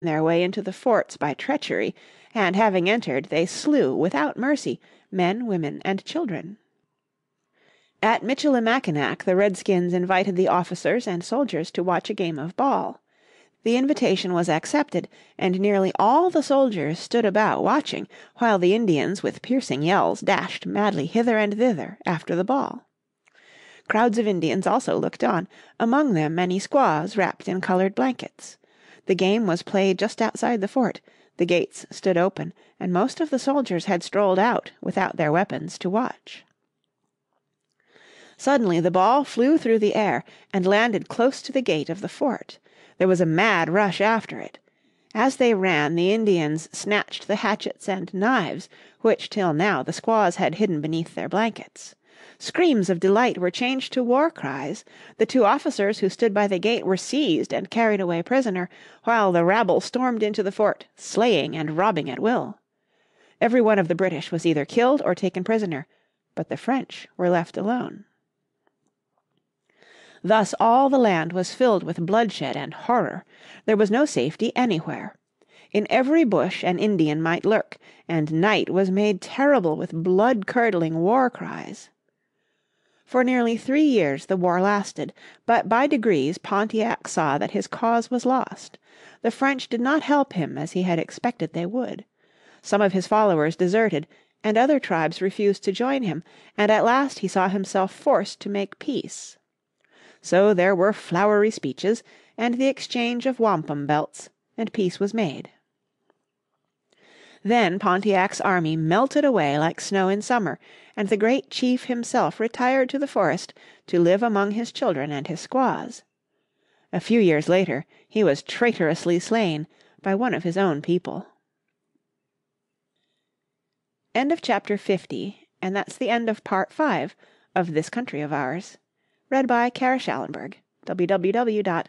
their way into the forts by treachery, and having entered they slew without mercy men, women, and children. At Michilimackinac the Redskins invited the officers and soldiers to watch a game of ball. The invitation was accepted, and nearly all the soldiers stood about watching, while the Indians with piercing yells dashed madly hither and thither after the ball. Crowds of Indians also looked on, among them many squaws wrapped in colored blankets. The game was played just outside the fort, the gates stood open, and most of the soldiers had strolled out without their weapons to watch. Suddenly the ball flew through the air and landed close to the gate of the fort. There was a mad rush after it. As they ran the Indians snatched the hatchets and knives which till now the squaws had hidden beneath their blankets. Screams of delight were changed to war cries. The two officers who stood by the gate were seized and carried away prisoner, while the rabble stormed into the fort, slaying and robbing at will. Every one of the British was either killed or taken prisoner, but the French were left alone. Thus all the land was filled with bloodshed and horror. There was no safety anywhere. In every bush an Indian might lurk, and night was made terrible with blood-curdling war cries. For nearly 3 years the war lasted, but by degrees Pontiac saw that his cause was lost. The French did not help him as he had expected they would. Some of his followers deserted, and other tribes refused to join him, and at last he saw himself forced to make peace. So there were flowery speeches and the exchange of wampum belts, and peace was made. Then Pontiac's army melted away like snow in summer, and the great chief himself retired to the forest to live among his children and his squaws. A few years later he was traitorously slain by one of his own people. End of chapter 50, and that's the end of part 5 of This Country of Ours. Read by Kara Schallenberg, www.kray.org.